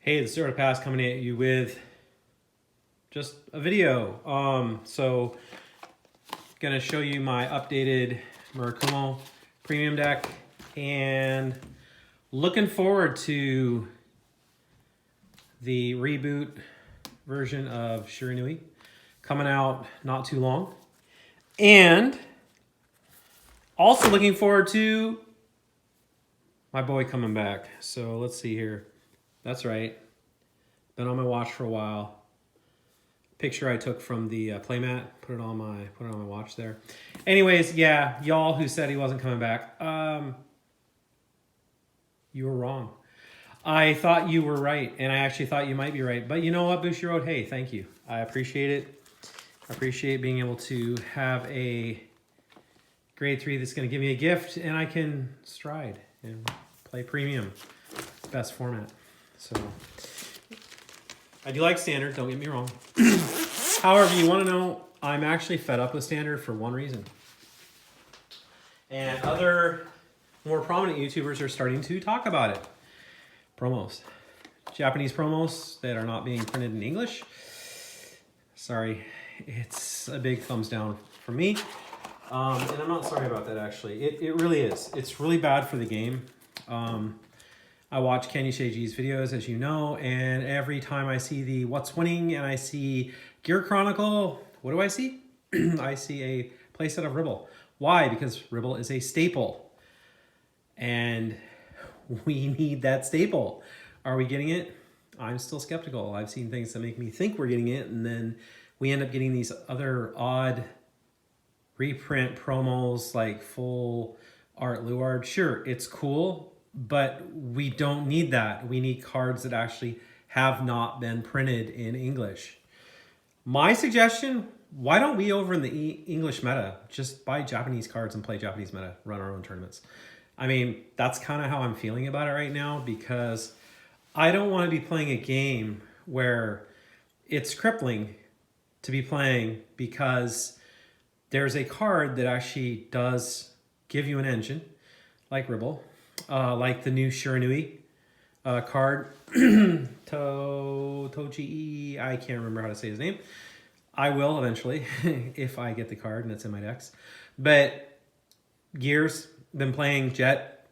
Hey, the Zero to Pass coming at you with just a video. So gonna show you my updated Murakumo premium deck and looking forward to the reboot version of Shiranui coming out not too long. And also looking forward to my boy coming back. So let's see here. That's right. Been on my watch for a while. Picture I took from the playmat. Put it on my watch there. Anyways, yeah, y'all who said he wasn't coming back, you were wrong. I thought you were right, and I actually thought you might be right. But you know what, Bushiroad? Hey, thank you. I appreciate it. I appreciate being able to have a grade 3 that's going to give me a gift, and I can stride and play premium. Best format. So I do like standard, don't get me wrong. However, you want to know, I'm actually fed up with standard for one reason. And other more prominent YouTubers are starting to talk about it. Promos. Japanese promos that are not being printed in English. Sorry, it's a big thumbs down from me. And I'm not sorry about that, actually. It really is. It's really bad for the game. I watch Kenny Sheiji's videos, as you know, and every time I see the What's Winning and I see Gear Chronicle, what do I see? I see a playset of Ribble. Why? Because Ribble is a staple. And we need that staple. Are we getting it? I'm still skeptical. I've seen things that make me think we're getting it, and then we end up getting these other odd reprint promos like full art Luard. Sure, it's cool, but we don't need that. We need cards that actually have not been printed in English. My suggestion, why don't we over in the English meta just buy Japanese cards and play Japanese meta, run our own tournaments? I mean, that's kind of how I'm feeling about it right now, because I don't want to be playing a game where it's crippling to be playing because there's a card that actually does give you an engine, like Ribble, like the new Shiranui card, Toji, I can't remember how to say his name. I will eventually, if I get the card and it's in my decks. But Gears, been playing Jet,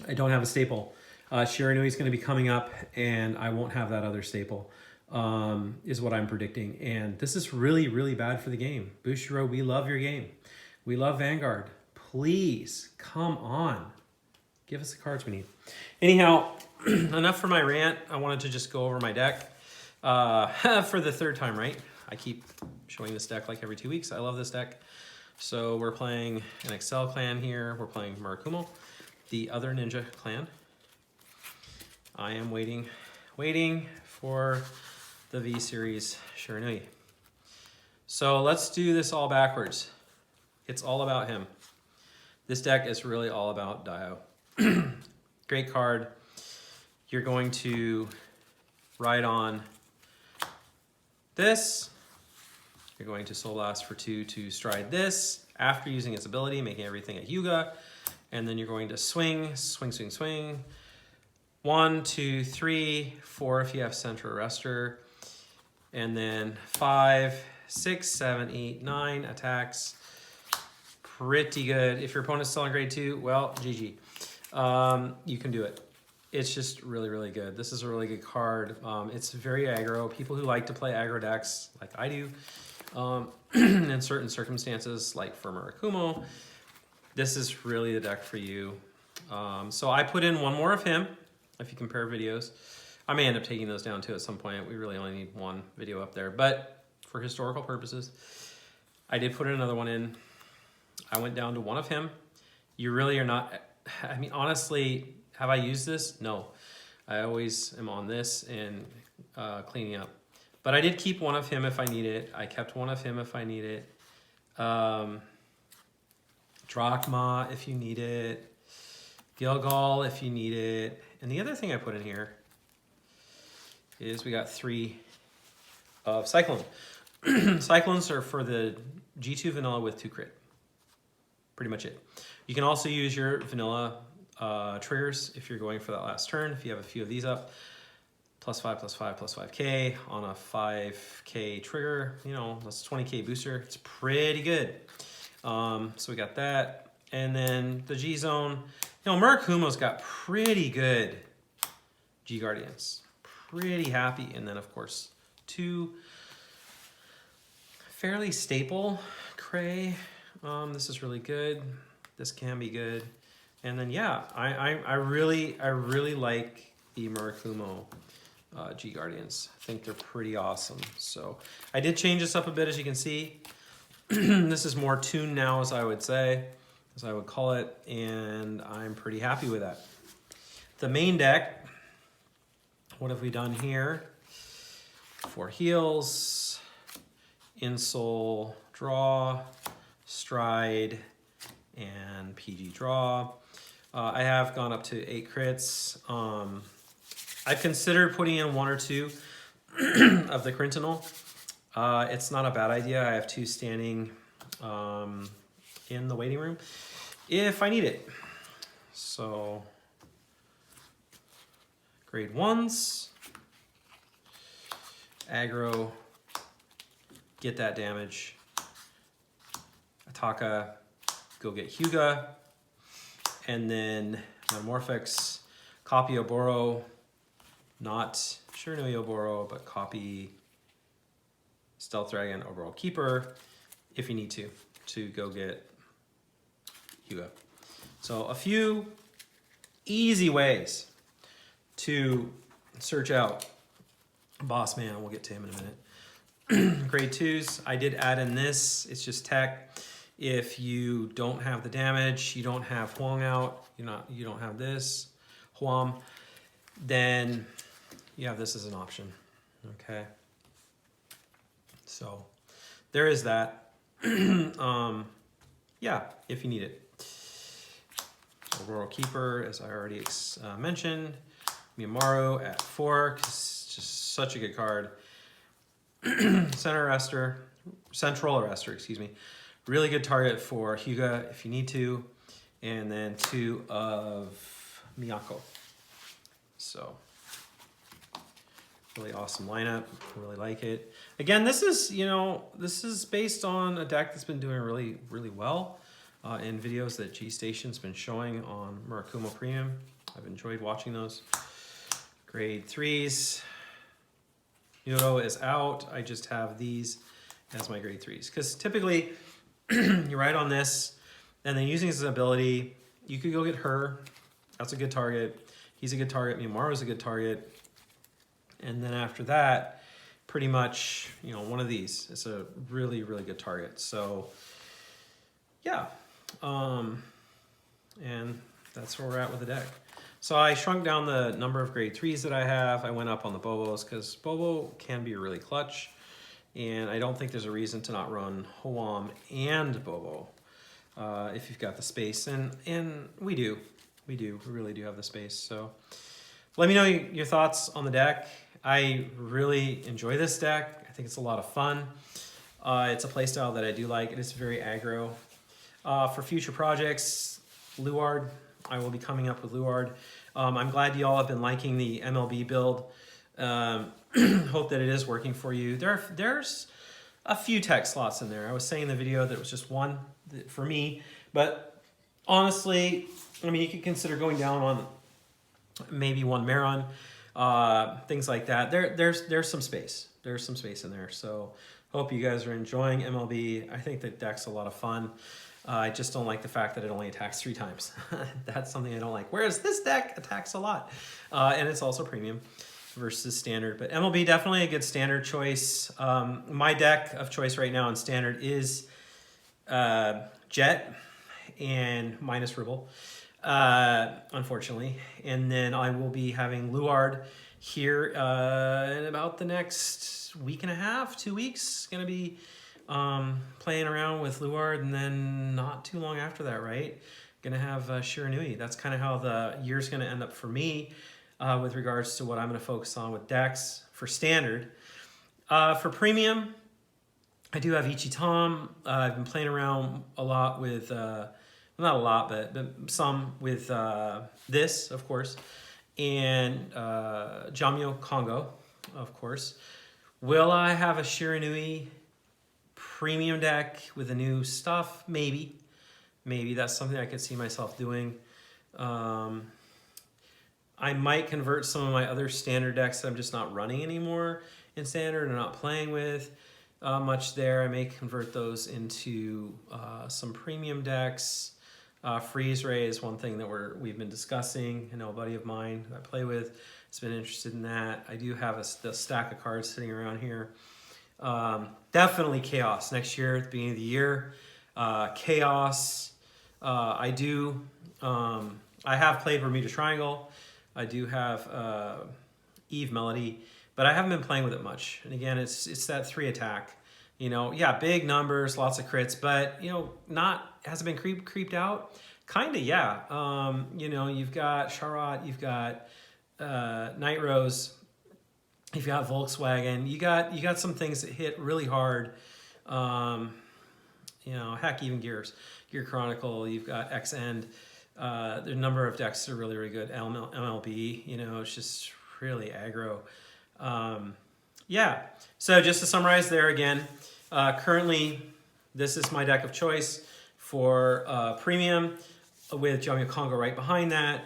I don't have a staple. Shiranui is going to be coming up, and I won't have that other staple, is what I'm predicting. And this is really, really bad for the game. Bushiro, we love your game. We love Vanguard. Please, come on. Give us the cards we need. Anyhow, enough for my rant. I wanted to just go over my deck for the third time, right? I keep showing this deck like every 2 weeks. I love this deck. So we're playing an Excel clan here. We're playing Murakumo, the other ninja clan. I am waiting for the V-Series Shiranui. So let's do this all backwards. It's all about him. This deck is really all about Daio. Great card. You're going to ride on this. You're going to Soul Blast for 2 to stride this after using its ability, making everything a HYU-GA. And then you're going to swing, swing, swing, swing. 1, 2, 3, 4 if you have Center Arrestor. And then 5, 6, 7, 8, 9 attacks. Pretty good. If your opponent's still on grade 2, well, GG. You can do it. It's just really, really good. This is a really good card. It's very aggro. People who like to play aggro decks, like I do, in certain circumstances, like for Murakumo, this is really the deck for you. So I put in one more of him. If you compare videos, I may end up taking those down too at some point. We really only need one video up there, but for historical purposes, I did put another one in. I went down to one of him. You really are not, I mean, honestly, have I used this? No. I always am on this and cleaning up. But I did keep one of him if I need it. I kept one of him if I need it. Drachma if you need it. Gilgal if you need it. And the other thing I put in here is we got 3 of Cyclone. Cyclones are for the G2 vanilla with 2 crit. Pretty much it. You can also use your vanilla triggers if you're going for that last turn, if you have a few of these up. +5, +5, +5K on a 5K trigger. You know, that's a 20K booster. It's pretty good. So we got that. And then the G zone. You know, Murakumo's got pretty good G Guardians. Pretty happy. And then, of course, 2 fairly staple Cray. This is really good. This can be good. And then, yeah, I really like the Murakumo G Guardians. I think they're pretty awesome. So I did change this up a bit, as you can see. This is more tuned now, as I would say, as I would call it, and I'm pretty happy with that. The main deck, what have we done here? 4 heals, insole, draw, stride, and PG draw. I have gone up to 8 crits. I've considered putting in 1 or 2 of the Crintinol. It's not a bad idea. I have 2 standing in the waiting room if I need it. So grade 1s, aggro, get that damage. Ataka, go get HYU-GA. And then Metamorphics, copy Oboro, not Shiranui Oboro, but copy Stealth Dragon Oboro Keeper if you need to go get HYU-GA. So a few easy ways to search out Boss Man. We'll get to him in a minute. Grade 2s, I did add in this. It's just tech. If you don't have the damage, you don't have Huang out, you don't have this Huam, then you have this as an option. Okay. So there is that. Yeah, if you need it. Aurora Keeper, as I already mentioned. Miyamoru at 4, 'cause it's just such a good card. Central Arrestor, excuse me. Really good target for HYU-GA if you need to. And then 2 of Miyako. So really awesome lineup. Really like it. Again, this is based on a deck that's been doing really well in videos that G Station's been showing on Murakumo Premium. I've enjoyed watching those. Grade 3s. Yoro is out. I just have these as my grade 3s. Because typically, you ride on this, and then using his ability, you could go get her. That's a good target. He's a good target. Miyamaru's a good target. And then after that, pretty much, one of these is a really good target. So, yeah. And that's where we're at with the deck. So I shrunk down the number of grade 3s that I have. I went up on the Bobos because Bobo can be really clutch. And I don't think there's a reason to not run Huam and Bobo if you've got the space. And we do. We really do have the space. So let me know your thoughts on the deck. I really enjoy this deck. I think it's a lot of fun. It's a playstyle that I do like. It is very aggro. For future projects, Luard. I will be coming up with Luard. I'm glad you all have been liking the MLB build. Hope that it is working for you. There's a few tech slots in there. I was saying in the video that it was just 1 for me, but honestly, I mean, you could consider going down on maybe 1 Maron, things like that. There's some space. There's some space in there. So hope you guys are enjoying MLB. I think the deck's a lot of fun. I just don't like the fact that it only attacks 3 times. That's something I don't like. Whereas this deck attacks a lot. And it's also premium versus standard. But MLB, definitely a good standard choice. My deck of choice right now in standard is Jet and minus Ribble, unfortunately. And then I will be having Luard here in about the next week and a half, 2 weeks. Going to be playing around with Luard, and then not too long after that, right? Going to have Shiranui. That's kind of how the year's going to end up for me with regards to what I'm going to focus on with decks for standard. For premium, I do have Ichitam. I've been playing around a lot with, not a lot, but some with this, of course. and Jamio Congo, of course. Will I have a Shiranui premium deck with the new stuff? Maybe. Maybe that's something I could see myself doing. I might convert some of my other standard decks that I'm just not running anymore in standard and not playing with much there. I may convert those into some premium decks. Freeze Ray is one thing that we've been discussing. I know a buddy of mine that I play with has been interested in that. I do have a stack of cards sitting around here. Definitely Chaos next year at the beginning of the year. Chaos. I have played Bermuda Triangle. I do have Eve Melody, but I haven't been playing with it much. And again, it's that 3 attack. You know, yeah, big numbers, lots of crits, but you know, hasn't been creeped out. Kinda, yeah. You know, you've got Charlotte, you've got Night Rose, you've got Volkswagen, you got some things that hit really hard. You know, heck, even Gear Chronicle, you've got X End. There's a number of decks that are really, really good. MLB, you know, it's just really aggro. Yeah, so just to summarize there again, currently this is my deck of choice for premium with Jamio Congo right behind that,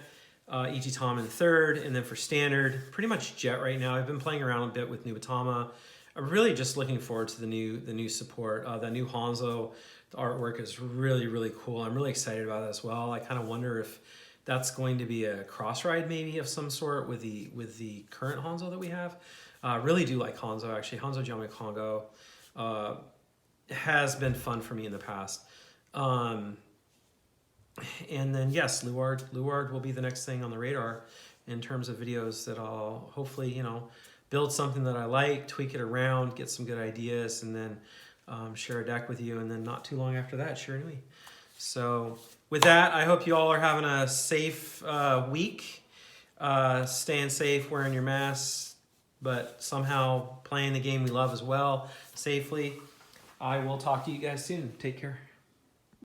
E.G. Tom in third, and then for standard, pretty much Jet right now. I've been playing around a bit with Nubatama. I'm really just looking forward to the new support. That new Hanzo, the artwork is really, really cool. I'm really excited about it as well. I kind of wonder if that's going to be a cross ride maybe of some sort with the current Hanzo that we have. Really do like Hanzo actually. Hanzo Jamio Congo has been fun for me in the past. And then yes, Luard will be the next thing on the radar in terms of videos that I'll hopefully, you know, build something that I like, tweak it around, get some good ideas, and then share a deck with you, and then not too long after that, Shiranui. So with that, I hope you all are having a safe week, staying safe, wearing your masks, but somehow playing the game we love as well, safely. I will talk to you guys soon. Take care.